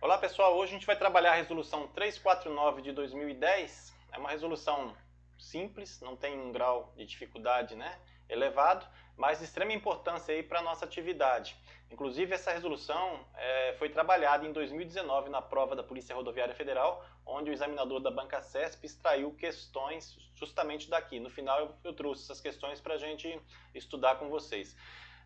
Olá pessoal, hoje a gente vai trabalhar a resolução 349 de 2010. É uma resolução simples, não tem um grau de dificuldade elevado, mas de extrema importância para a nossa atividade. Inclusive essa resolução foi trabalhada em 2019 na prova da Polícia Rodoviária Federal, onde o examinador da banca CESP extraiu questões justamente daqui. No final eu trouxe essas questões para a gente estudar com vocês.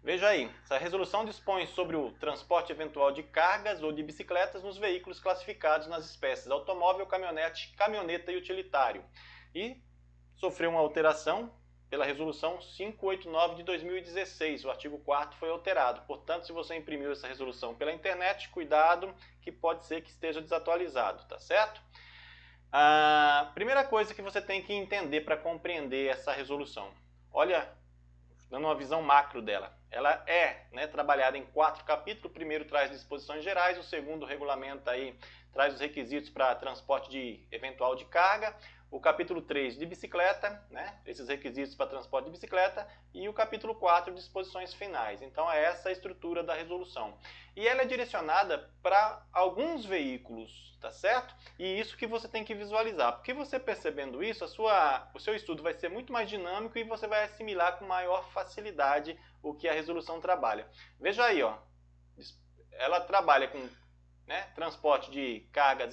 Veja aí, essa resolução dispõe sobre o transporte eventual de cargas ou de bicicletas nos veículos classificados nas espécies automóvel, caminhonete, caminhoneta e utilitário. E sofreu uma alteração pela resolução 589 de 2016, o artigo 4º foi alterado. Portanto, se você imprimiu essa resolução pela internet, cuidado que pode ser que esteja desatualizado, tá certo? A primeira coisa que você tem que entender para compreender essa resolução, olha, dando uma visão macro dela. Ela é trabalhada em 4 capítulos. O primeiro traz disposições gerais, o segundo regulamenta aí, traz os requisitos para transporte eventual de carga, o capítulo 3 de bicicleta, esses requisitos para transporte de bicicleta, e o capítulo 4 disposições finais. Então é essa a estrutura da resolução. E ela é direcionada para alguns veículos, tá certo? E isso que você tem que visualizar, porque você percebendo isso, o seu estudo vai ser muito mais dinâmico e você vai assimilar com maior facilidade o que a resolução trabalha. Veja aí, ó, ela trabalha com transporte de cargas,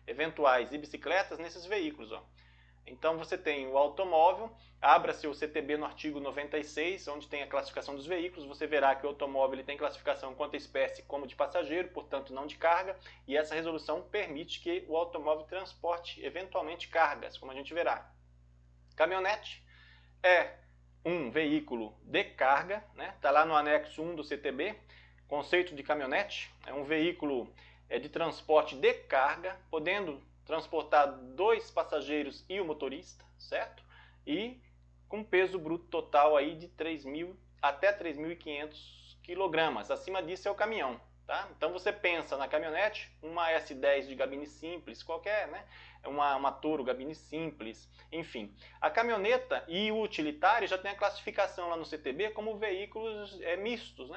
eventuais e bicicletas nesses veículos. Ó. Então você tem o automóvel, abra-se o CTB no artigo 96, onde tem a classificação dos veículos, você verá que o automóvel ele tem classificação quanto a espécie como de passageiro, portanto não de carga, e essa resolução permite que o automóvel transporte eventualmente cargas, como a gente verá. Caminhonete é um veículo de carga, está lá no anexo 1 do CTB, conceito de caminhonete, é um veículo de transporte de carga, podendo transportar 2 passageiros e o motorista, certo? E com peso bruto total aí de 3.000 até 3.500 kg. Acima disso é o caminhão. Tá? Então você pensa na caminhonete, uma S10 de gabine simples, qualquer, uma Toro gabine simples, enfim. A caminhoneta e o utilitário já tem a classificação lá no CTB como veículos mistos,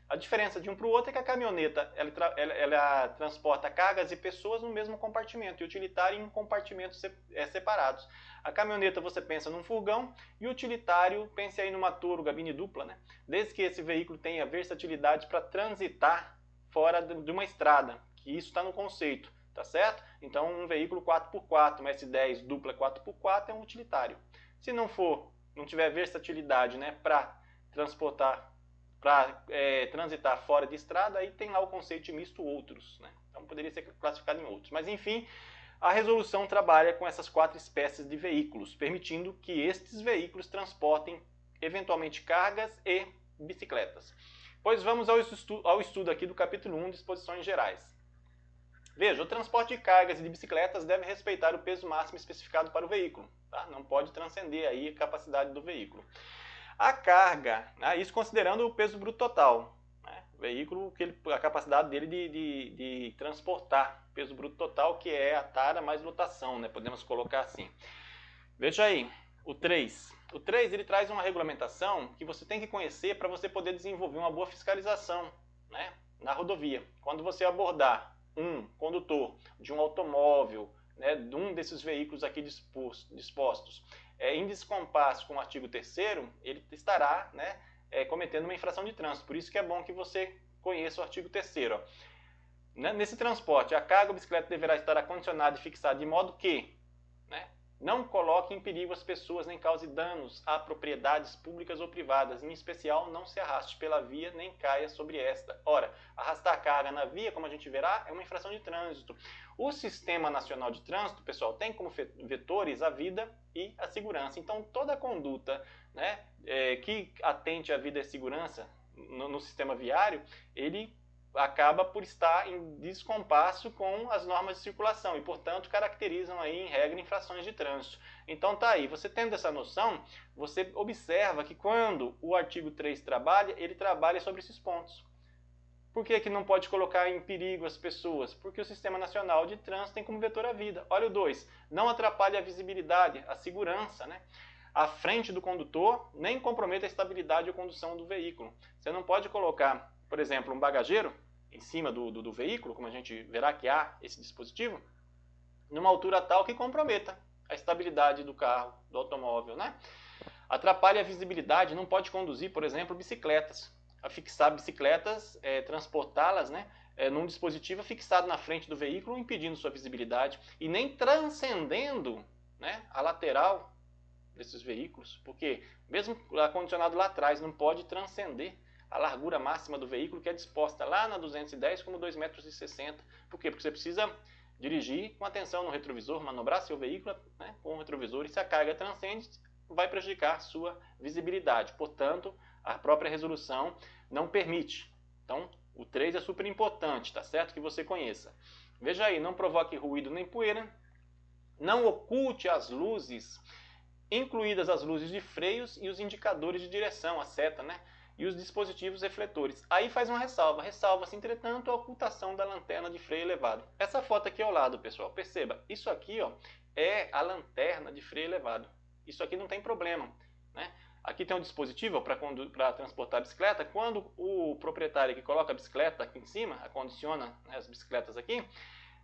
A diferença de um para o outro é que a caminhoneta ela transporta cargas e pessoas no mesmo compartimento, e o utilitário em compartimentos separados. A caminhoneta você pensa num furgão e o utilitário pense aí numa Toro gabine dupla, Desde que esse veículo tenha versatilidade para transitar fora de uma estrada, que isso está no conceito, tá certo? Então um veículo 4x4, uma S10 dupla 4x4 é um utilitário. Se não tiver versatilidade para transportar, para transitar fora de estrada, aí tem lá o conceito de misto outros, Então poderia ser classificado em outros. Mas enfim, a resolução trabalha com essas 4 espécies de veículos, permitindo que estes veículos transportem eventualmente cargas e bicicletas. Pois vamos ao estudo aqui do capítulo 1, disposições gerais. Veja, o transporte de cargas e de bicicletas deve respeitar o peso máximo especificado para o veículo, tá? Não pode transcender aí a capacidade do veículo. A carga, isso considerando o peso bruto total, o veículo, a capacidade dele de transportar, peso bruto total, que é a tara mais lotação, podemos colocar assim. Veja aí, o 3. O 3 ele traz uma regulamentação que você tem que conhecer para você poder desenvolver uma boa fiscalização na rodovia. Quando você abordar um condutor de um automóvel, de um desses veículos aqui dispostos, em descompasso com o artigo 3º, ele estará cometendo uma infração de trânsito. Por isso que é bom que você conheça o artigo 3º. Nesse transporte, a carga ou bicicleta deverá estar acondicionada e fixada de modo que não coloque em perigo as pessoas nem cause danos a propriedades públicas ou privadas. Em especial, não se arraste pela via nem caia sobre esta. Ora, arrastar carga na via, como a gente verá, é uma infração de trânsito. O Sistema Nacional de Trânsito, pessoal, tem como vetores a vida e a segurança. Então, toda conduta que atente à vida e à segurança no sistema viário, ele acaba por estar em descompasso com as normas de circulação e, portanto, caracterizam aí, em regra, infrações de trânsito. Então tá aí, você tendo essa noção, você observa que quando o artigo 3 trabalha, ele trabalha sobre esses pontos. Por que não pode colocar em perigo as pessoas? Porque o Sistema Nacional de Trânsito tem como vetor a vida. Olha o 2, não atrapalhe a visibilidade, a segurança, à frente do condutor, nem comprometa a estabilidade ou condução do veículo. Você não pode colocar, por exemplo, um bagageiro em cima do veículo, como a gente verá que há esse dispositivo, numa altura tal que comprometa a estabilidade do carro, do automóvel, né? Atrapalha a visibilidade, não pode conduzir, por exemplo, bicicletas. A fixar bicicletas, transportá-las, né, num dispositivo fixado na frente do veículo, impedindo sua visibilidade e nem transcendendo, né, a lateral desses veículos, porque mesmo acondicionado lá atrás não pode transcender a largura máxima do veículo, que é disposta lá na 210 como 2,60 m. Por quê? Porque você precisa dirigir com atenção no retrovisor, manobrar seu veículo, né, com o retrovisor, e se a carga transcende, vai prejudicar sua visibilidade. Portanto, a própria resolução não permite. Então, o 3 é super importante, tá certo? Que você conheça. Veja aí, não provoque ruído nem poeira, não oculte as luzes, incluídas as luzes de freios e os indicadores de direção, a seta, né? E os dispositivos refletores. Aí faz uma ressalva. Ressalva-se, entretanto, a ocultação da lanterna de freio elevado. Essa foto aqui ao lado, pessoal, perceba, isso aqui, ó, é a lanterna de freio elevado. Isso aqui não tem problema, né? Aqui tem um dispositivo para transportar a bicicleta. Quando o proprietário que coloca a bicicleta aqui em cima, acondiciona, né, as bicicletas aqui,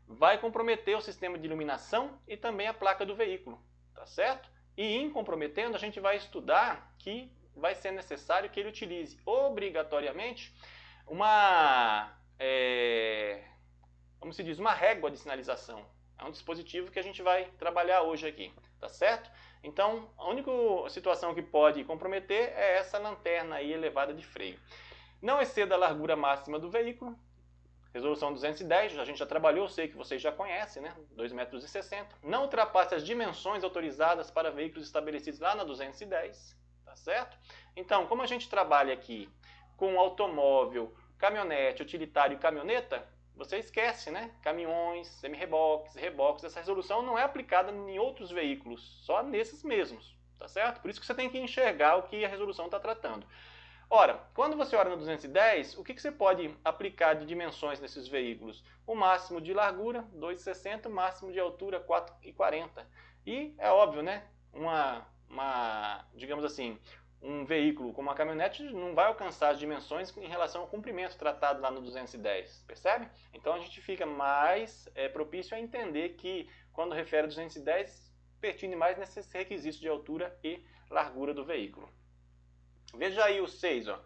vai comprometer o sistema de iluminação e também a placa do veículo, tá certo? E em comprometendo, a gente vai estudar que vai ser necessário que ele utilize obrigatoriamente uma, como se diz, uma régua de sinalização. É um dispositivo que a gente vai trabalhar hoje aqui, tá certo? Então, a única situação que pode comprometer é essa lanterna aí elevada de freio. Não exceda a largura máxima do veículo. Resolução 210, a gente já trabalhou, sei que vocês já conhecem, né? 2,60 m. Não ultrapasse as dimensões autorizadas para veículos estabelecidos lá na 210, tá certo? Então, como a gente trabalha aqui com automóvel, caminhonete, utilitário e caminhoneta, você esquece, né? Caminhões, semi-reboques, reboques. Essa resolução não é aplicada em outros veículos, só nesses mesmos, tá certo? Por isso que você tem que enxergar o que a resolução está tratando. Ora, quando você olha no 210, o que você pode aplicar de dimensões nesses veículos? O máximo de largura, 2,60, o máximo de altura, 4,40. E é óbvio, né? Digamos assim, um veículo como uma caminhonete não vai alcançar as dimensões em relação ao comprimento tratado lá no 210, percebe? Então a gente fica mais propício a entender que quando refere a 210, pertine mais nesses requisitos de altura e largura do veículo. Veja aí o 6, ó.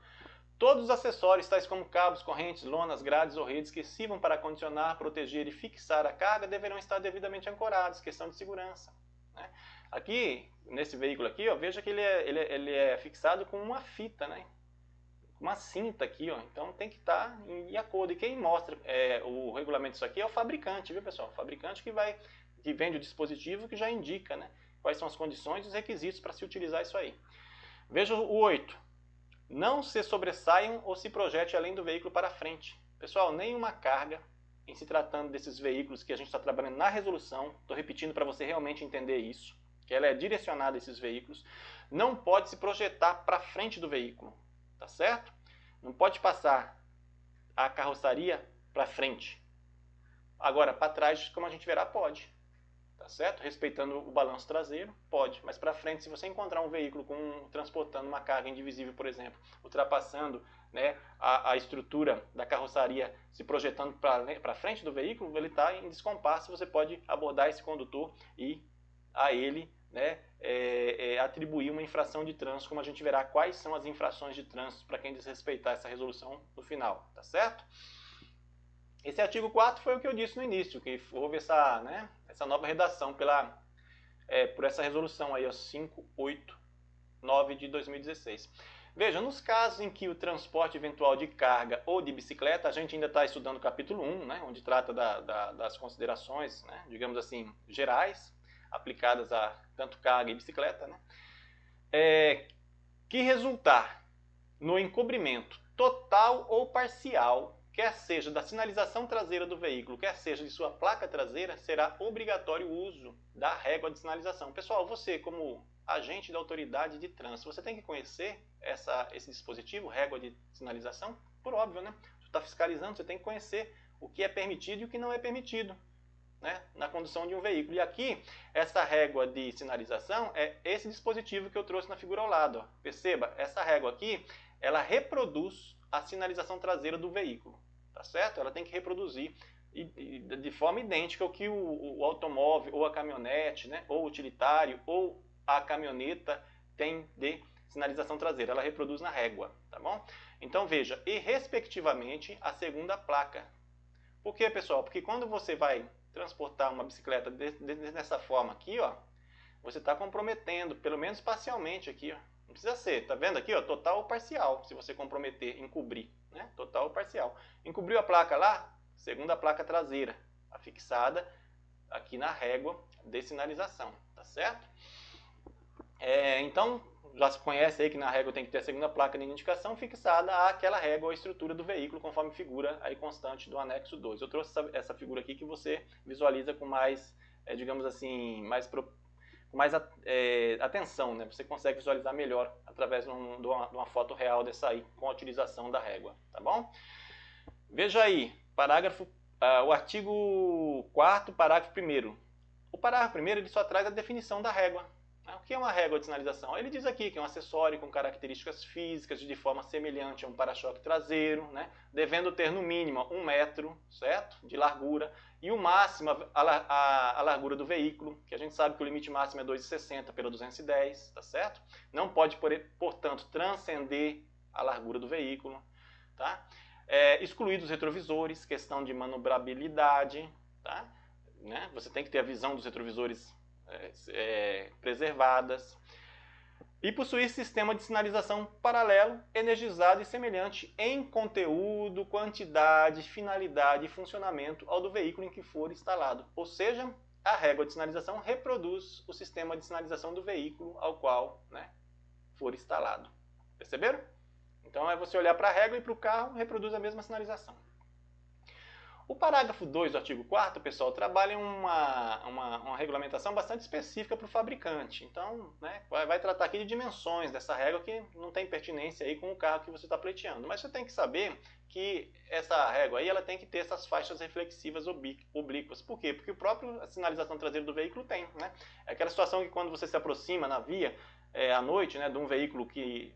Todos os acessórios, tais como cabos, correntes, lonas, grades ou redes que sirvam para condicionar, proteger e fixar a carga, deverão estar devidamente ancorados, questão de segurança, né? Aqui, nesse veículo aqui, ó, veja que ele é fixado com uma fita, né? Uma cinta aqui, ó. Então tem que estar em acordo. E quem mostra o regulamento disso aqui é o fabricante, viu, pessoal? O fabricante que vende o dispositivo, que já indica, né, quais são as condições e os requisitos para se utilizar isso aí. Veja o 8. Não se sobressaiam ou se projete além do veículo para frente. Pessoal, nenhuma carga, em se tratando desses veículos que a gente está trabalhando na resolução, estou repetindo para você realmente entender isso, que ela é direcionada a esses veículos, não pode se projetar para frente do veículo, tá certo? Não pode passar a carroceria para frente. Agora, para trás, como a gente verá, pode. Tá certo? Respeitando o balanço traseiro, pode. Mas para frente, se você encontrar um veículo transportando uma carga indivisível, por exemplo, ultrapassando, né, a estrutura da carroceria, se projetando para frente do veículo, ele está em descompasso, você pode abordar esse condutor e a ele, né, atribuir uma infração de trânsito, como a gente verá quais são as infrações de trânsito para quem desrespeitar essa resolução no final, tá certo? Esse artigo 4 foi o que eu disse no início, que houve essa nova redação por essa resolução aí, 589 de 2016. Veja, nos casos em que o transporte eventual de carga ou de bicicleta, a gente ainda está estudando o capítulo 1, né, onde trata das considerações, né, digamos assim, gerais, aplicadas a tanto carga e bicicleta, né, que resultar no encobrimento total ou parcial, quer seja da sinalização traseira do veículo, quer seja de sua placa traseira, será obrigatório o uso da régua de sinalização. Pessoal, você como agente da autoridade de trânsito, você tem que conhecer esse dispositivo, régua de sinalização, por óbvio, né? Você está fiscalizando, você tem que conhecer o que é permitido e o que não é permitido, né, na condução de um veículo. E aqui, essa régua de sinalização é esse dispositivo que eu trouxe na figura ao lado, ó. Perceba, essa régua aqui, ela reproduz a sinalização traseira do veículo, tá tá certo? Ela tem que reproduzir de forma idêntica o que o automóvel, ou a caminhonete, né, ou o utilitário, ou a caminhoneta tem de sinalização traseira. Ela reproduz na régua, tá bom? Então veja, e respectivamente a segunda placa. Por quê, pessoal? Porque quando você vai transportar uma bicicleta dessa forma aqui, ó, você está comprometendo, pelo menos parcialmente aqui, ó. Não precisa ser, tá vendo aqui, ó, total ou parcial, se você comprometer, encobrir, né? Total ou parcial. Encobriu a placa lá, segunda placa traseira, afixada aqui na régua de sinalização, tá certo? Então, já se conhece aí que na régua tem que ter a segunda placa de identificação fixada àquela régua ou estrutura do veículo, conforme figura aí constante do anexo 2. Eu trouxe essa figura aqui que você visualiza com mais, digamos assim, com mais atenção, né? Você consegue visualizar melhor através de uma foto real dessa aí, com a utilização da régua, tá bom? Veja aí, o artigo 4º, parágrafo 1º. O parágrafo 1º ele só traz a definição da régua. O que é uma régua de sinalização? Ele diz aqui que é um acessório com características físicas de forma semelhante a um para-choque traseiro, né? Devendo ter no mínimo 1 metro, certo? De largura, e o máximo a largura do veículo, que a gente sabe que o limite máximo é 2,60 pela 210, tá certo? Não pode, portanto, transcender a largura do veículo, tá? Excluídos os retrovisores, questão de manobrabilidade, tá? Né? Você tem que ter a visão dos retrovisores preservadas, e possuir sistema de sinalização paralelo, energizado e semelhante em conteúdo, quantidade, finalidade e funcionamento ao do veículo em que for instalado. Ou seja, a régua de sinalização reproduz o sistema de sinalização do veículo ao qual, né, for instalado. Perceberam? Então é você olhar para a régua e para o carro, reproduz a mesma sinalização. O parágrafo 2 do artigo 4º, pessoal, trabalha uma regulamentação bastante específica para o fabricante. Então, né, vai tratar aqui de dimensões dessa régua que não tem pertinência aí com o carro que você está pleiteando. Mas você tem que saber que essa régua aí ela tem que ter essas faixas reflexivas oblíquas. Por quê? Porque a própria sinalização traseira do veículo tem, né? É aquela situação que quando você se aproxima na via à noite, né, de um veículo que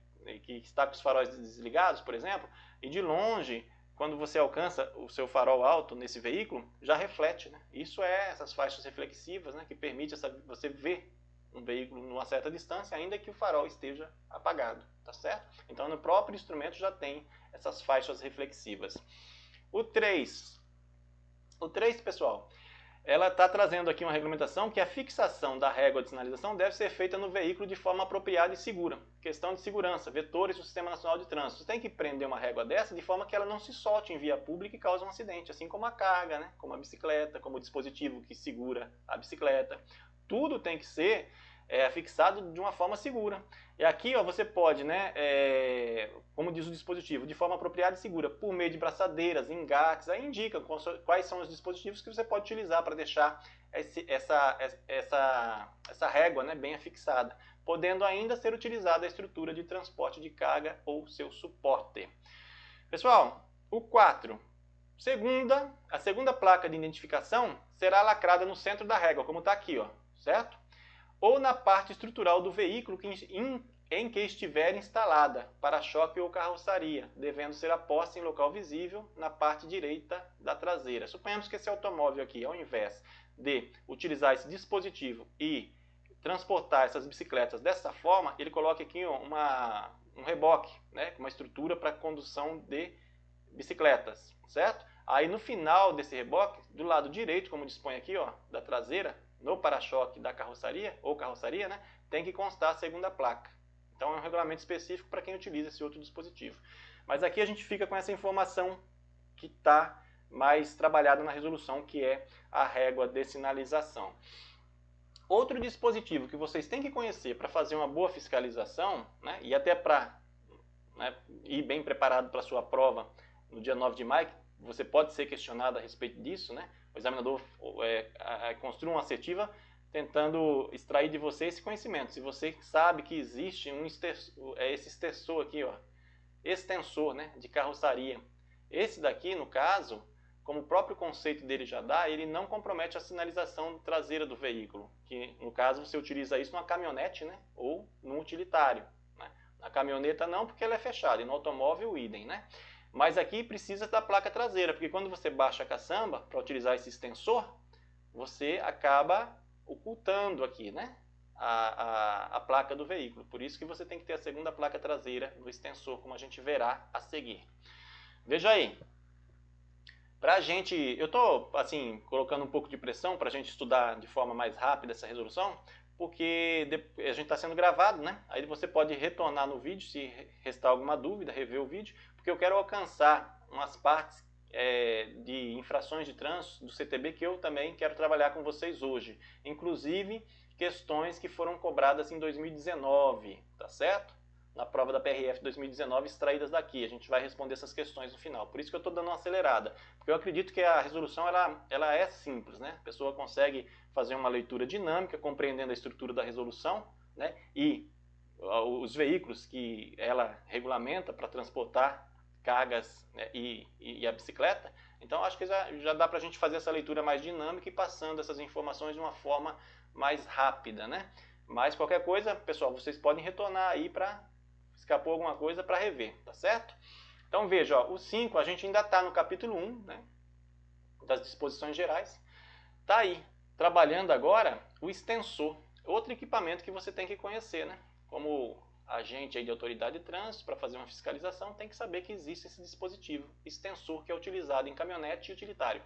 está com os faróis desligados, por exemplo, e de longe, quando você alcança o seu farol alto nesse veículo, já reflete, né? Isso é essas faixas reflexivas, né, que permite você ver um veículo numa certa distância, ainda que o farol esteja apagado, tá certo? Então, no próprio instrumento já tem essas faixas reflexivas. O 3, pessoal, ela está trazendo aqui uma regulamentação que a fixação da régua de sinalização deve ser feita no veículo de forma apropriada e segura. Questão de segurança, vetores do Sistema Nacional de Trânsito. Você tem que prender uma régua dessa de forma que ela não se solte em via pública e cause um acidente, assim como a carga, né? Como a bicicleta, como o dispositivo que segura a bicicleta. Tudo tem que ser fixado de uma forma segura. E aqui, ó, você pode, né, como diz o dispositivo, de forma apropriada e segura, por meio de braçadeiras, engates, aí indica quais são os dispositivos que você pode utilizar para deixar essa régua, né, bem afixada, podendo ainda ser utilizada a estrutura de transporte de carga ou seu suporte. Pessoal, o 4. A segunda placa de identificação será lacrada no centro da régua, como está aqui, ó, certo? Ou na parte estrutural do veículo em que estiver instalada, para-choque ou carroçaria, devendo ser aposta em local visível na parte direita da traseira. Suponhamos que esse automóvel aqui, ao invés de utilizar esse dispositivo e transportar essas bicicletas dessa forma, ele coloca aqui um reboque, né, com uma estrutura para condução de bicicletas, certo? Aí no final desse reboque, do lado direito, como dispõe aqui, ó, da traseira, no para-choque da carroçaria, ou carroçaria, né, tem que constar a segunda placa. Então é um regulamento específico para quem utiliza esse outro dispositivo. Mas aqui a gente fica com essa informação que está mais trabalhada na resolução, que é a régua de sinalização. Outro dispositivo que vocês têm que conhecer para fazer uma boa fiscalização, né, e até para, né, ir bem preparado para a sua prova no dia 9 de maio, você pode ser questionado a respeito disso, né? O examinador construa uma assertiva tentando extrair de você esse conhecimento. Se você sabe que existe esse extensor aqui, ó, extensor, né, de carroçaria. Esse daqui, no caso, como o próprio conceito dele já dá, ele não compromete a sinalização traseira do veículo. Que, no caso, você utiliza isso numa caminhonete, né, ou num utilitário. Né? Na caminhoneta não, porque ela é fechada, e no automóvel, idem, né? Mas aqui precisa da placa traseira, porque quando você baixa a caçamba para utilizar esse extensor, você acaba ocultando aqui, né, a placa do veículo. Por isso que você tem que ter a segunda placa traseira do extensor, como a gente verá a seguir. Veja aí. Pra gente, eu estou assim, colocando um pouco de pressão para a gente estudar de forma mais rápida essa resolução, porque a gente está sendo gravado, né? Aí você pode retornar no vídeo se restar alguma dúvida, rever o vídeo, porque eu quero alcançar umas partes de infrações de trânsito do CTB que eu também quero trabalhar com vocês hoje. Inclusive, questões que foram cobradas em 2019, tá certo? Na prova da PRF 2019, extraídas daqui. A gente vai responder essas questões no final. Por isso que eu estou dando uma acelerada. Porque eu acredito que a resolução ela é simples, né? A pessoa consegue fazer uma leitura dinâmica, compreendendo a estrutura da resolução, né? E os veículos que ela regulamenta para transportar cargas, né? e a bicicleta. Então, acho que já dá para a gente fazer essa leitura mais dinâmica e passando essas informações de uma forma mais rápida, né? Mas qualquer coisa, pessoal, vocês podem retornar aí para escapou alguma coisa para rever, tá certo? Então veja, ó, o 5 a gente ainda está no capítulo 1, né, das disposições gerais. Tá aí, trabalhando agora o extensor, outro equipamento que você tem que conhecer, né? Como agente aí de autoridade de trânsito, para fazer uma fiscalização, tem que saber que existe esse dispositivo, extensor, que é utilizado em caminhonete e utilitário.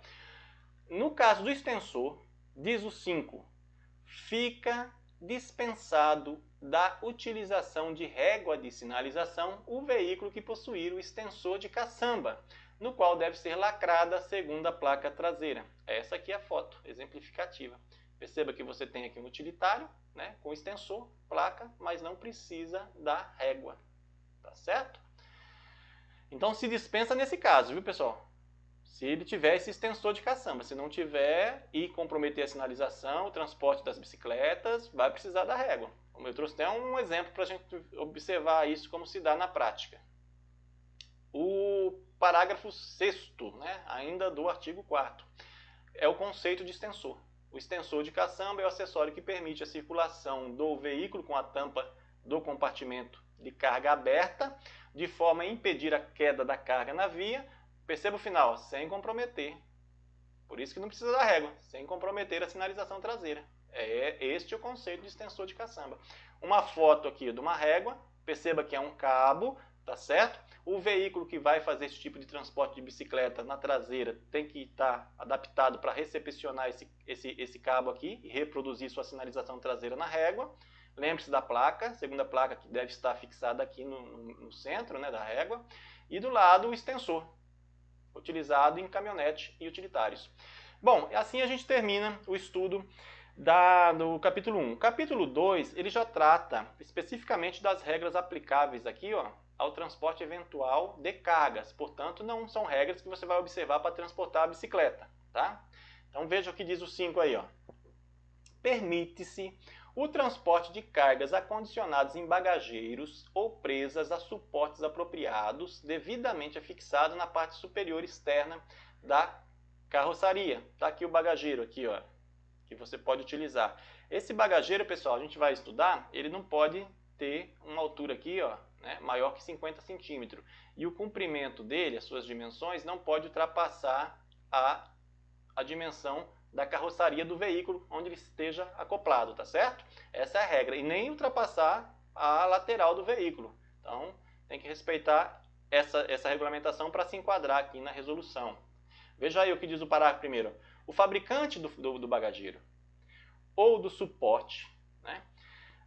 No caso do extensor, diz o 5, fica dispensado da utilização de régua de sinalização o veículo que possuir o extensor de caçamba, no qual deve ser lacrada a segunda placa traseira. Essa aqui é a foto exemplificativa. Perceba que você tem aqui um utilitário, né, com extensor, placa, mas não precisa da régua, tá certo? Então se dispensa nesse caso, viu, pessoal? Se ele tiver esse extensor de caçamba. Se não tiver e comprometer a sinalização, o transporte das bicicletas, vai precisar da régua. Como eu trouxe até um exemplo para a gente observar isso como se dá na prática. O parágrafo 6º, né, ainda do artigo 4º, é o conceito de extensor. O extensor de caçamba é o acessório que permite a circulação do veículo com a tampa do compartimento de carga aberta, de forma a impedir a queda da carga na via. Perceba o final, sem comprometer. Por isso que não precisa da régua, sem comprometer a sinalização traseira. Este é o conceito de extensor de caçamba. Uma foto aqui de uma régua, perceba que é um cabo, tá certo? O veículo que vai fazer esse tipo de transporte de bicicleta na traseira tem que estar adaptado para recepcionar esse cabo aqui e reproduzir sua sinalização traseira na régua. Lembre-se da placa, segunda placa que deve estar fixada aqui no centro, né, da régua. E do lado o extensor, utilizado em caminhonete e utilitários. Bom, assim a gente termina o estudo do capítulo 1. O capítulo 2, ele já trata especificamente das regras aplicáveis aqui, ó, ao transporte eventual de cargas. Portanto, não são regras que você vai observar para transportar a bicicleta, tá? Então veja o que diz o 5 aí, ó. Permite-se o transporte de cargas acondicionadas em bagageiros ou presas a suportes apropriados, devidamente afixado na parte superior externa da carroçaria. Tá aqui o bagageiro aqui, ó, que você pode utilizar. Esse bagageiro, pessoal, a gente vai estudar, ele não pode ter uma altura aqui, ó, né, maior que 50 centímetros. E o comprimento dele, as suas dimensões, não pode ultrapassar a dimensão da carroçaria do veículo onde ele esteja acoplado, tá certo? Essa é a regra. E nem ultrapassar a lateral do veículo. Então, tem que respeitar essa regulamentação para se enquadrar aqui na resolução. Veja aí o que diz o parágrafo primeiro. O fabricante do bagageiro ou do suporte, né,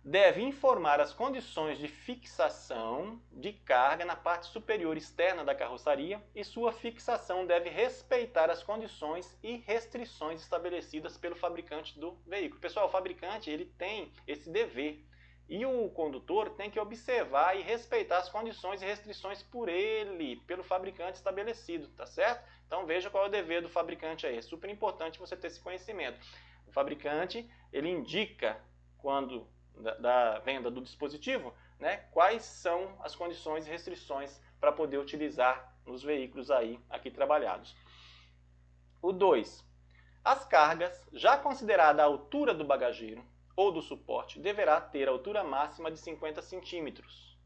deve informar as condições de fixação de carga na parte superior externa da carroçaria e sua fixação deve respeitar as condições e restrições estabelecidas pelo fabricante do veículo. Pessoal, o fabricante ele tem esse dever e o condutor tem que observar e respeitar as condições e restrições pelo fabricante estabelecido, tá certo? Então veja qual é o dever do fabricante aí. É super importante você ter esse conhecimento. O fabricante ele indica quando da venda do dispositivo, né, quais são as condições e restrições para poder utilizar nos veículos aí aqui trabalhados. O 2. As cargas, já considerada a altura do bagageiro ou do suporte, deverá ter altura máxima de 50 centímetros.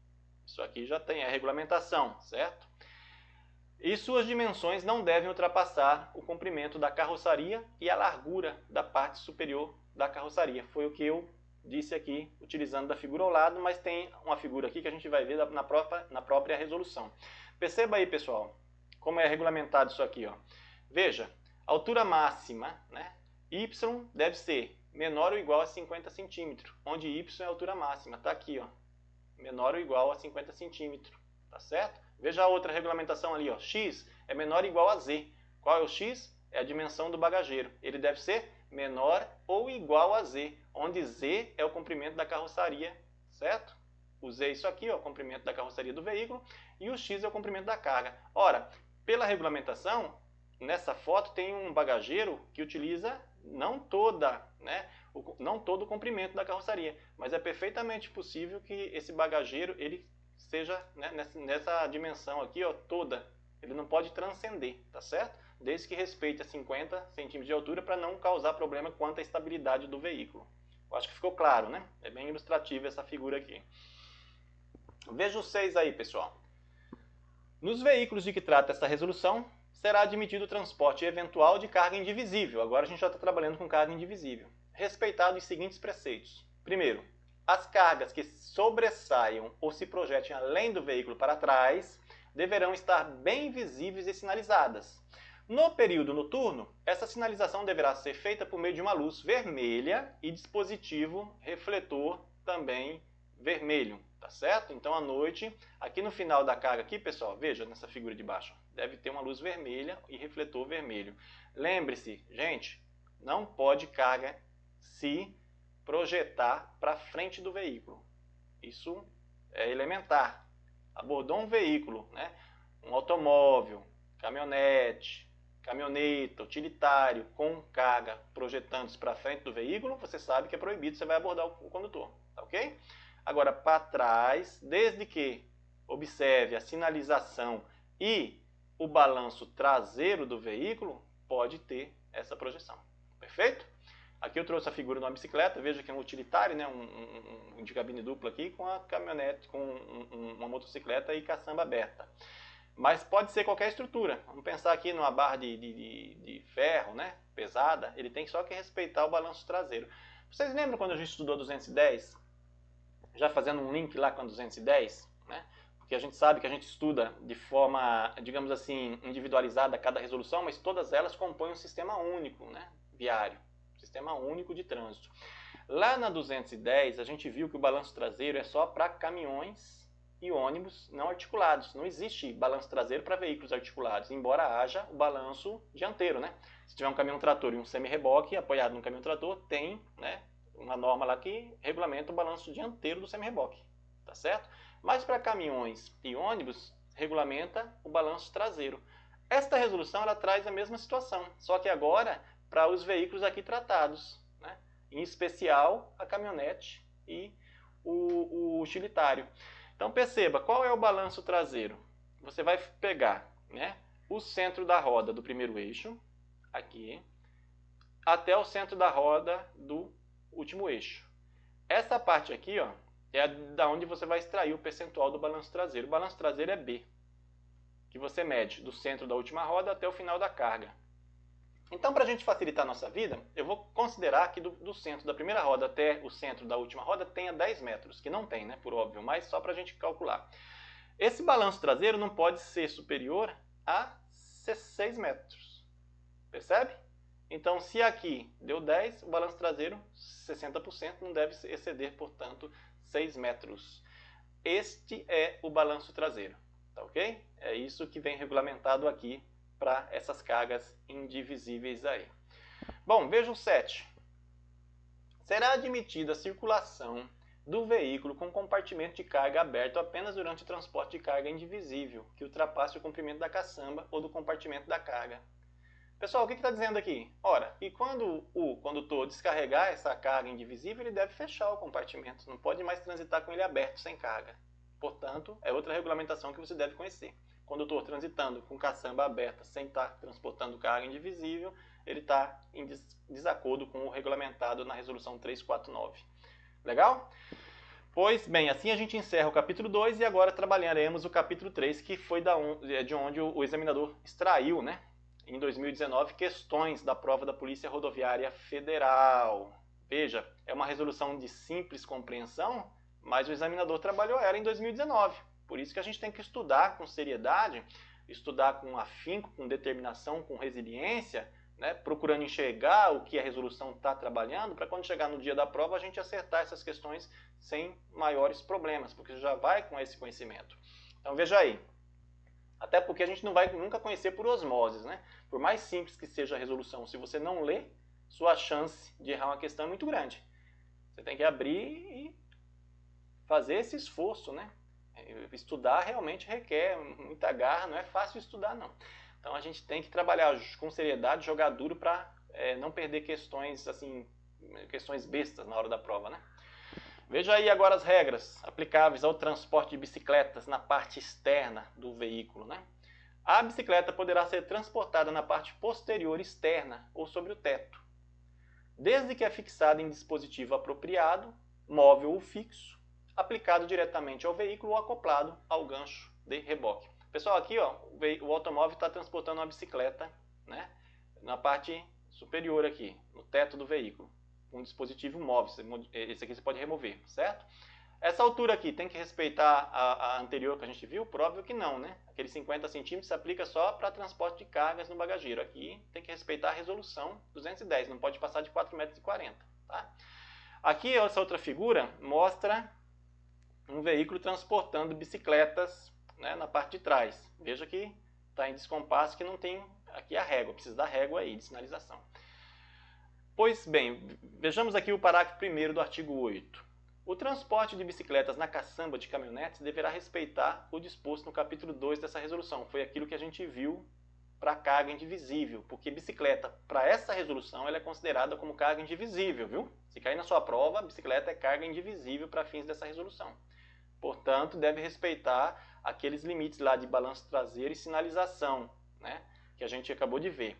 Isso aqui já tem a regulamentação, certo? E suas dimensões não devem ultrapassar o comprimento da carroçaria e a largura da parte superior da carroçaria. Foi o que eu disse aqui, utilizando da figura ao lado, mas tem uma figura aqui que a gente vai ver na própria resolução. Perceba aí, pessoal, como é regulamentado isso aqui. Ó. Veja, altura máxima, né? Y deve ser menor ou igual a 50 centímetros, onde Y é a altura máxima. Está aqui, ó, menor ou igual a 50 centímetros. Tá certo? Veja a outra regulamentação ali, ó. X é menor ou igual a Z. Qual é o X? É a dimensão do bagageiro. Ele deve ser menor ou igual a Z, onde Z é o comprimento da carroçaria, certo? O Z é isso aqui, ó, o comprimento da carroçaria do veículo, e o X é o comprimento da carga. Ora, pela regulamentação, nessa foto tem um bagageiro que utiliza não todo o comprimento da carroçaria, mas é perfeitamente possível que esse bagageiro ele seja, né, nessa dimensão aqui, ó, toda. Ele não pode transcender, tá certo? Desde que respeite a 50 centímetros de altura para não causar problema quanto à estabilidade do veículo. Eu acho que ficou claro, né? É bem ilustrativa essa figura aqui. Veja o 6 aí, pessoal. Nos veículos de que trata essa resolução, será admitido o transporte eventual de carga indivisível. Agora a gente já está trabalhando com carga indivisível. Respeitado os seguintes preceitos. Primeiro, as cargas que sobressaiam ou se projetem além do veículo para trás deverão estar bem visíveis e sinalizadas. No período noturno, essa sinalização deverá ser feita por meio de uma luz vermelha e dispositivo refletor também vermelho, tá certo? Então à noite, aqui no final da carga aqui, pessoal, veja nessa figura de baixo, deve ter uma luz vermelha e refletor vermelho. Lembre-se, gente, não pode carga se projetar para frente do veículo. Isso é elementar. Abordou um veículo, né? Um automóvel, caminhonete, caminhoneta, utilitário, com carga projetando-se para frente do veículo, você sabe que é proibido, você vai abordar o condutor, tá ok? Agora, para trás, desde que observe a sinalização e o balanço traseiro do veículo, pode ter essa projeção, perfeito? Aqui eu trouxe a figura de uma bicicleta, veja que é um utilitário, né? um de cabine dupla aqui, com a caminhonete, com uma motocicleta e caçamba aberta. Mas pode ser qualquer estrutura. Vamos pensar aqui numa barra de ferro, né? Pesada, ele tem só que respeitar o balanço traseiro. Vocês lembram quando a gente estudou 210? Já fazendo um link lá com a 210, né? Porque a gente sabe que a gente estuda de forma, digamos assim, individualizada cada resolução, mas todas elas compõem um sistema único, né? Viário. Sistema único de trânsito. Lá na 210, a gente viu que o balanço traseiro é só para caminhões e ônibus não articulados. Não existe balanço traseiro para veículos articulados, embora haja o balanço dianteiro, né? Se tiver um caminhão-trator e um semi-reboque apoiado no caminhão-trator, tem, né, uma norma lá que regulamenta o balanço dianteiro do semi-reboque, tá certo? Mas para caminhões e ônibus, regulamenta o balanço traseiro. Esta resolução ela traz a mesma situação, só que agora para os veículos aqui tratados, né? Em especial a caminhonete e o utilitário. Então perceba, qual é o balanço traseiro? Você vai pegar, né, o centro da roda do primeiro eixo, aqui, até o centro da roda do último eixo. Essa parte aqui, ó, é da onde você vai extrair o percentual do balanço traseiro. O balanço traseiro é B, que você mede do centro da última roda até o final da carga. Então, para a gente facilitar a nossa vida, eu vou considerar que do centro da primeira roda até o centro da última roda tenha 10 metros, que não tem, né, por óbvio, mas só para a gente calcular. Esse balanço traseiro não pode ser superior a 6 metros, percebe? Então, se aqui deu 10, o balanço traseiro, 60%, não deve exceder, portanto, 6 metros. Este é o balanço traseiro, tá ok? É isso que vem regulamentado aqui para essas cargas indivisíveis aí. Bom, veja o 7. Será admitida a circulação do veículo com compartimento de carga aberto apenas durante o transporte de carga indivisível, que ultrapasse o comprimento da caçamba ou do compartimento da carga. Pessoal, o que está dizendo aqui? Ora, e quando o condutor descarregar essa carga indivisível, ele deve fechar o compartimento, não pode mais transitar com ele aberto, sem carga. Portanto, é outra regulamentação que você deve conhecer. Condutor transitando com caçamba aberta sem estar transportando carga indivisível, ele está em desacordo com o regulamentado na resolução 349. Legal? Pois bem, assim a gente encerra o capítulo 2 e agora trabalharemos o capítulo 3, que foi de onde o examinador extraiu, né, em 2019, questões da prova da Polícia Rodoviária Federal. Veja, é uma resolução de simples compreensão, mas o examinador trabalhou ela em 2019. Por isso que a gente tem que estudar com seriedade, estudar com afinco, com determinação, com resiliência, né, procurando enxergar o que a resolução está trabalhando, para quando chegar no dia da prova a gente acertar essas questões sem maiores problemas, porque você já vai com esse conhecimento. Então veja aí, até porque a gente não vai nunca conhecer por osmose, né? Por mais simples que seja a resolução, se você não lê, sua chance de errar uma questão é muito grande. Você tem que abrir e fazer esse esforço, né? Estudar realmente requer muita garra, não é fácil estudar não. Então a gente tem que trabalhar com seriedade, jogar duro para não perder questões assim, questões bestas na hora da prova, né? Veja aí agora as regras aplicáveis ao transporte de bicicletas na parte externa do veículo, né? A bicicleta poderá ser transportada na parte posterior externa ou sobre o teto, desde que é fixada em dispositivo apropriado, móvel ou fixo, aplicado diretamente ao veículo ou acoplado ao gancho de reboque. Pessoal, aqui ó, o automóvel está transportando uma bicicleta, né, na parte superior aqui, no teto do veículo, um dispositivo móvel. Esse aqui você pode remover, certo? Essa altura aqui tem que respeitar a anterior que a gente viu? Por óbvio que não, né? Aqueles 50 centímetros se aplica só para transporte de cargas no bagageiro. Aqui tem que respeitar a resolução 210, não pode passar de 4,40 m, tá? Aqui essa outra figura mostra um veículo transportando bicicletas, né, na parte de trás. Veja que está em descompasso, que não tem aqui a régua, precisa da régua aí de sinalização. Pois bem, vejamos aqui o parágrafo 1º do artigo 8. O transporte de bicicletas na caçamba de caminhonetes deverá respeitar o disposto no capítulo 2 dessa resolução. Foi aquilo que a gente viu para carga indivisível, porque bicicleta, para essa resolução, ela é considerada como carga indivisível, viu? Se cair na sua prova, bicicleta é carga indivisível para fins dessa resolução. Portanto, deve respeitar aqueles limites lá de balanço traseiro e sinalização, né, que a gente acabou de ver.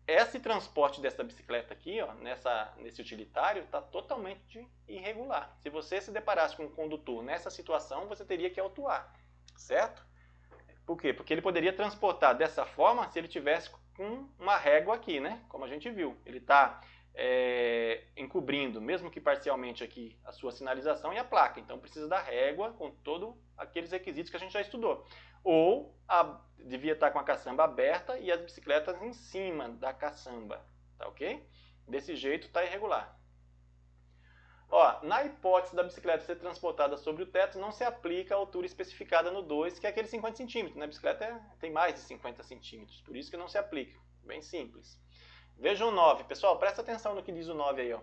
Esse transporte dessa bicicleta aqui, ó, nesse utilitário, está totalmente irregular. Se você se deparasse com um condutor nessa situação, você teria que autuar, certo? Por quê? Porque ele poderia transportar dessa forma se ele tivesse com uma régua aqui, né? Como a gente viu. Ele está encobrindo, mesmo que parcialmente aqui, a sua sinalização e a placa. Então precisa da régua com todos aqueles requisitos que a gente já estudou. Ou devia estar com a caçamba aberta e as bicicletas em cima da caçamba, tá ok? Desse jeito está irregular. Ó, na hipótese da bicicleta ser transportada sobre o teto, não se aplica a altura especificada no 2, que é aquele 50 centímetros. Né? A bicicleta tem mais de 50 centímetros, por isso que não se aplica. Bem simples. Vejam o 9. Pessoal, presta atenção no que diz o 9 aí. Ó.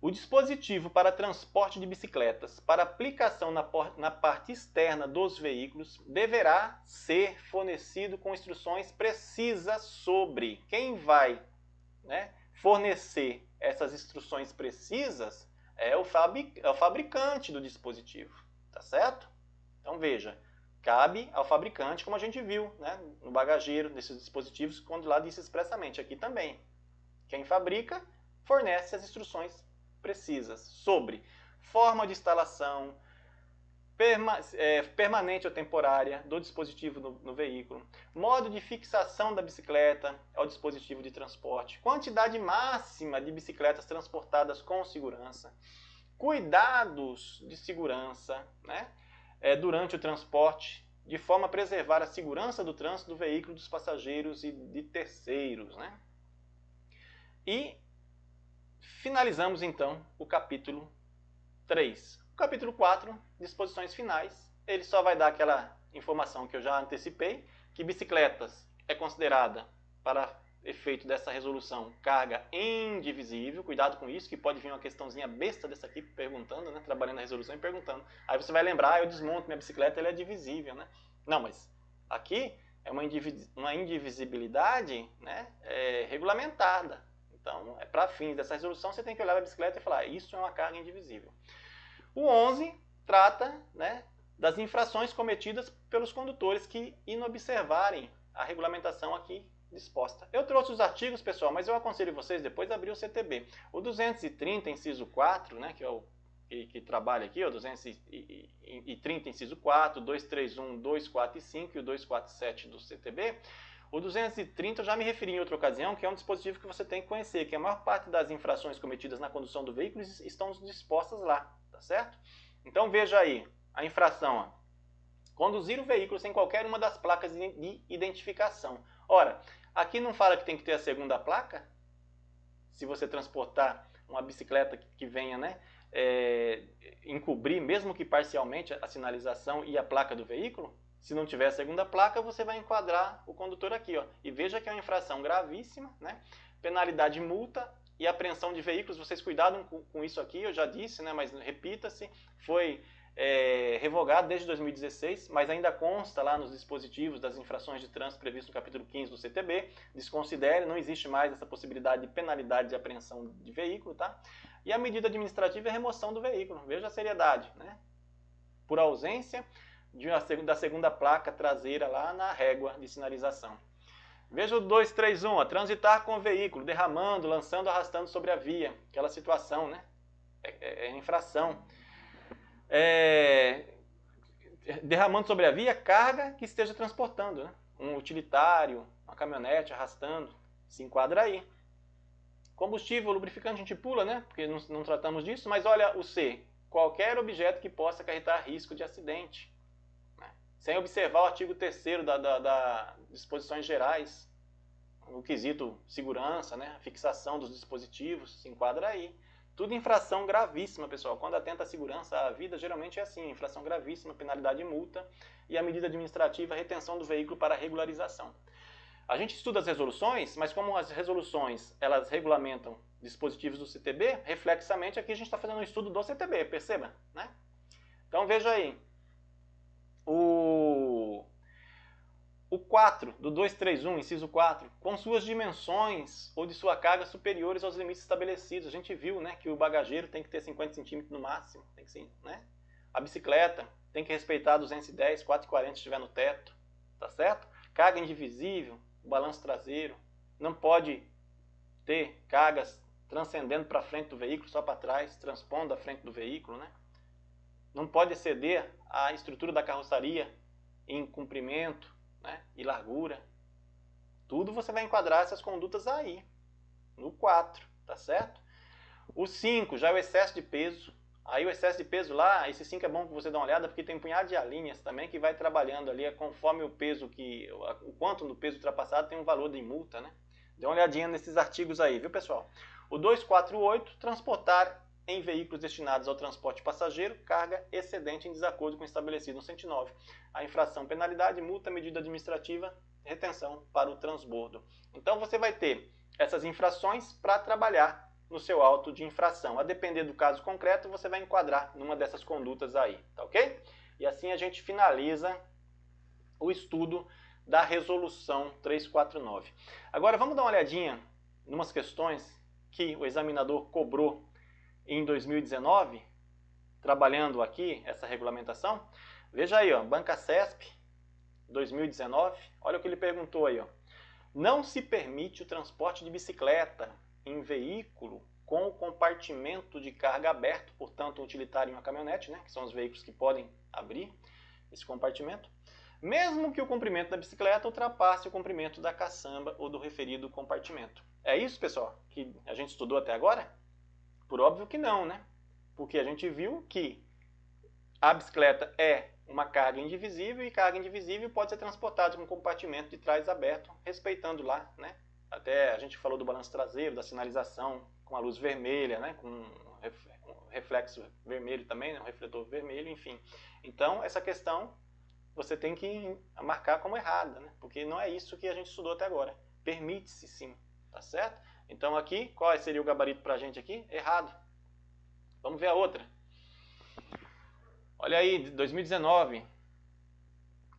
O dispositivo para transporte de bicicletas para aplicação na parte externa dos veículos deverá ser fornecido com instruções precisas sobre. Quem vai, né, fornecer essas instruções precisas é o fabricante do dispositivo, tá certo? Então veja, cabe ao fabricante, como a gente viu, né, no bagageiro desses dispositivos, quando lá disse expressamente, aqui também. Quem fabrica fornece as instruções precisas sobre forma de instalação, permanente ou temporária do dispositivo no veículo, modo de fixação da bicicleta ao dispositivo de transporte, quantidade máxima de bicicletas transportadas com segurança, cuidados de segurança, né, durante o transporte, de forma a preservar a segurança do trânsito do veículo, dos passageiros e de terceiros, né? E finalizamos então o capítulo 3. O capítulo 4, disposições finais, ele só vai dar aquela informação que eu já antecipei, que bicicletas é considerada, para efeito dessa resolução, carga indivisível. Cuidado com isso, que pode vir uma questãozinha besta dessa aqui perguntando, né, trabalhando a resolução e perguntando. Aí você vai lembrar, eu desmonto minha bicicleta, ela é divisível, né? Não, mas aqui é uma indivisibilidade, né, regulamentada. Então, para fins dessa resolução, você tem que olhar a bicicleta e falar, isso é uma carga indivisível. O 11 trata, né, das infrações cometidas pelos condutores que inobservarem a regulamentação aqui disposta. Eu trouxe os artigos, pessoal, mas eu aconselho vocês depois a abrir o CTB. O 230, inciso 4, né, que é o que trabalha aqui, ó, 230, inciso 4, 231, 245 e o 247 do CTB, o 230 eu já me referi em outra ocasião, que é um dispositivo que você tem que conhecer, que a maior parte das infrações cometidas na condução do veículo estão dispostas lá, tá certo? Então veja aí, a infração, ó, conduzir o veículo sem qualquer uma das placas de identificação. Ora, aqui não fala que tem que ter a segunda placa? Se você transportar uma bicicleta que venha, né, encobrir, mesmo que parcialmente, a sinalização e a placa do veículo, se não tiver a segunda placa, você vai enquadrar o condutor aqui, ó. E veja que é uma infração gravíssima, né? Penalidade, multa e apreensão de veículos. Vocês cuidado com isso aqui, eu já disse, né? Mas repita-se, foi revogado desde 2016, mas ainda consta lá nos dispositivos das infrações de trânsito previsto no capítulo 15 do CTB. Desconsidere, não existe mais essa possibilidade de penalidade de apreensão de veículo, tá? E a medida administrativa é remoção do veículo. Veja a seriedade, né? Por ausência da segunda placa traseira lá na régua de sinalização. Veja o 231, transitar com o veículo, derramando, lançando, arrastando sobre a via. Aquela situação, né? É infração. Derramando sobre a via carga que esteja transportando, né? Um utilitário, uma caminhonete arrastando, se enquadra aí. Combustível, lubrificante a gente pula, né? Porque não tratamos disso, mas olha o C, qualquer objeto que possa acarretar risco de acidente, né? Sem observar o artigo 3º das disposições gerais, o quesito segurança, né? Fixação dos dispositivos, se enquadra aí. Tudo infração gravíssima, pessoal. Quando atenta à segurança, à vida, geralmente é assim, infração gravíssima, penalidade e multa, e a medida administrativa, retenção do veículo para regularização. A gente estuda as resoluções, mas como as resoluções, elas regulamentam dispositivos do CTB, reflexamente aqui a gente está fazendo um estudo do CTB, perceba, né? Então veja aí, o 4 do 231, inciso 4, com suas dimensões ou de sua carga superiores aos limites estabelecidos. A gente viu, né, que o bagageiro tem que ter 50 centímetros no máximo, tem que ser, né? A bicicleta tem que respeitar 210, 440 se estiver no teto, tá certo? Carga indivisível, balanço traseiro, não pode ter cargas transcendendo para frente do veículo, só para trás, transpondo a frente do veículo, né? Não pode exceder a estrutura da carroceria em comprimento, né, e largura. Tudo você vai enquadrar essas condutas aí, no 4, tá certo? O 5 já é o excesso de peso. Aí o excesso de peso lá, esse 5 é bom que você dá uma olhada, porque tem um punhado de alíneas também que vai trabalhando ali, conforme o peso o quanto do peso ultrapassado tem um valor de multa, né? Dê uma olhadinha nesses artigos aí, viu, pessoal? O 248, transportar em veículos destinados ao transporte passageiro, carga excedente em desacordo com o estabelecido no 109. A infração, penalidade, multa, medida administrativa, retenção para o transbordo. Então você vai ter essas infrações para trabalhar no seu auto de infração. A depender do caso concreto, você vai enquadrar numa dessas condutas aí, tá ok? E assim a gente finaliza o estudo da resolução 349. Agora vamos dar uma olhadinha em umas questões que o examinador cobrou em 2019, trabalhando aqui essa regulamentação. Veja aí, ó, Banca CESP 2019, olha o que ele perguntou aí, ó. Não se permite o transporte de bicicleta em veículo com o compartimento de carga aberto, portanto um utilitário e uma caminhonete, né, que são os veículos que podem abrir esse compartimento, mesmo que o comprimento da bicicleta ultrapasse o comprimento da caçamba ou do referido compartimento. É isso, pessoal, que a gente estudou até agora? Por óbvio que não, né? Porque a gente viu que a bicicleta é uma carga indivisível e carga indivisível pode ser transportada com um compartimento de trás aberto, respeitando lá, né? Até a gente falou do balanço traseiro, da sinalização com a luz vermelha, né? Com um reflexo vermelho também, né? Um refletor vermelho, enfim. Então, essa questão você tem que marcar como errada, né? Porque não é isso que a gente estudou até agora. Permite-se sim, tá certo? Então aqui, qual seria o gabarito para a gente aqui? Errado. Vamos ver a outra. Olha aí, 2019.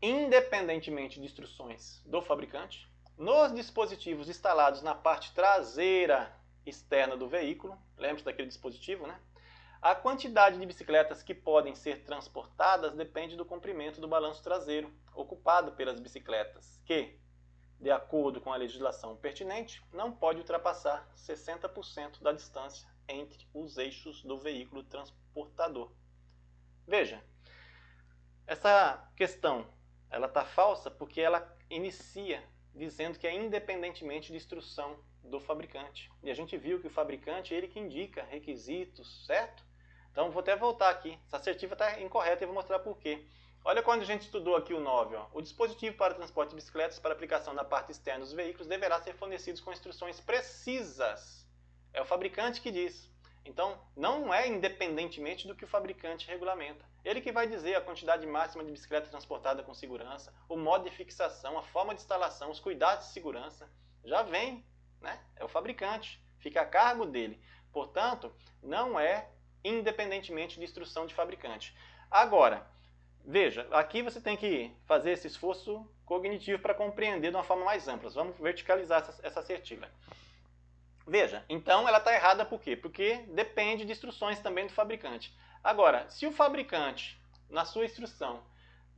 Independentemente de instruções do fabricante, nos dispositivos instalados na parte traseira externa do veículo, lembre-se daquele dispositivo, né? A quantidade de bicicletas que podem ser transportadas depende do comprimento do balanço traseiro ocupado pelas bicicletas, que, de acordo com a legislação pertinente, não pode ultrapassar 60% da distância entre os eixos do veículo transportador. Veja, essa questão ela está falsa porque ela inicia dizendo que é independentemente de instrução do fabricante. E a gente viu que o fabricante é ele que indica requisitos, certo? Então vou até voltar aqui. Essa assertiva está incorreta e vou mostrar por quê. Olha quando a gente estudou aqui o 9. Ó. O dispositivo para transporte de bicicletas para aplicação na parte externa dos veículos deverá ser fornecido com instruções precisas. É o fabricante que diz. Então, não é independentemente do que o fabricante regulamenta. Ele que vai dizer a quantidade máxima de bicicleta transportada com segurança, o modo de fixação, a forma de instalação, os cuidados de segurança. Já vem, né? É o fabricante. Fica a cargo dele. Portanto, não é independentemente de instrução de fabricante. Agora, veja, aqui você tem que fazer esse esforço cognitivo para compreender de uma forma mais ampla. Vamos verticalizar essa assertiva. Veja, então ela está errada por quê? Porque depende de instruções também do fabricante. Agora, se o fabricante, na sua instrução,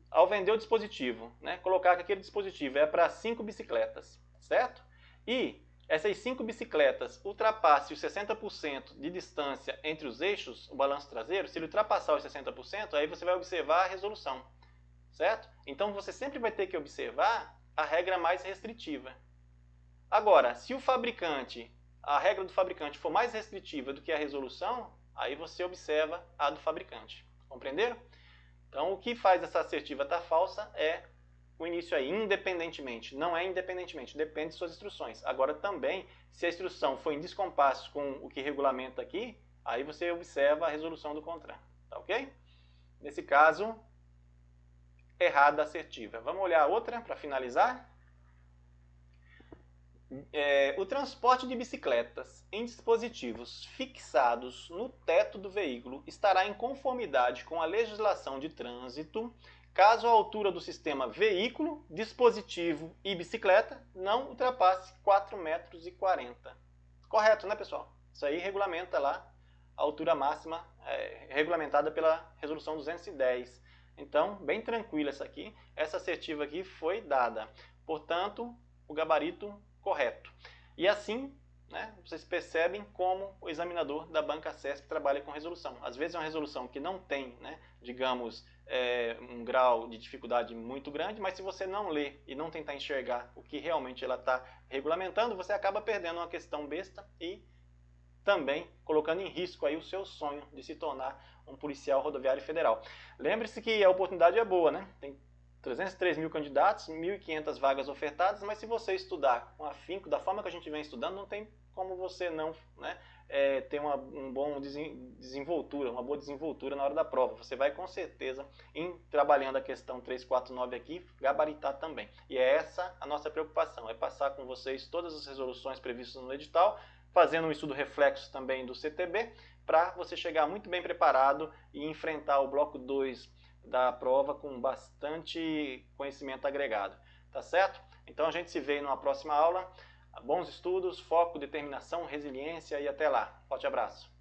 ao vender o dispositivo, né, colocar que aquele dispositivo é para 5 bicicletas, certo? E essas 5 bicicletas ultrapassem os 60% de distância entre os eixos, o balanço traseiro, se ele ultrapassar os 60%, aí você vai observar a resolução, certo? Então você sempre vai ter que observar a regra mais restritiva. Agora, se o fabricante, a regra do fabricante for mais restritiva do que a resolução, aí você observa a do fabricante. Compreenderam? Então, o que faz essa assertiva estar falsa é o início aí, independentemente. Não é independentemente, depende de suas instruções. Agora, também, se a instrução for em descompasso com o que regulamenta aqui, aí você observa a resolução do CONTRAN. Tá ok? Nesse caso, errada a assertiva. Vamos olhar a outra para finalizar? O transporte de bicicletas em dispositivos fixados no teto do veículo estará em conformidade com a legislação de trânsito caso a altura do sistema veículo, dispositivo e bicicleta não ultrapasse 4,40 m. Correto, né, pessoal? Isso aí regulamenta lá a altura máxima regulamentada pela resolução 210. Então, bem tranquila essa aqui. Essa assertiva aqui foi dada. Portanto, o gabarito correto. E assim, né, vocês percebem como o examinador da banca CESP trabalha com resolução. Às vezes é uma resolução que não tem, né, digamos, um grau de dificuldade muito grande, mas se você não ler e não tentar enxergar o que realmente ela está regulamentando, você acaba perdendo uma questão besta e também colocando em risco aí o seu sonho de se tornar um policial rodoviário federal. Lembre-se que a oportunidade é boa, né? Tem 303 mil candidatos, 1.500 vagas ofertadas, mas se você estudar com afinco, da forma que a gente vem estudando, não tem como você não, né, ter uma boa desenvoltura na hora da prova. Você vai com certeza, trabalhando a questão 349 aqui, gabaritar também. E é essa a nossa preocupação, é passar com vocês todas as resoluções previstas no edital, fazendo um estudo reflexo também do CTB, para você chegar muito bem preparado e enfrentar o bloco 2 da prova com bastante conhecimento agregado, tá certo? Então a gente se vê numa próxima aula. Bons estudos, foco, determinação, resiliência e até lá. Forte abraço!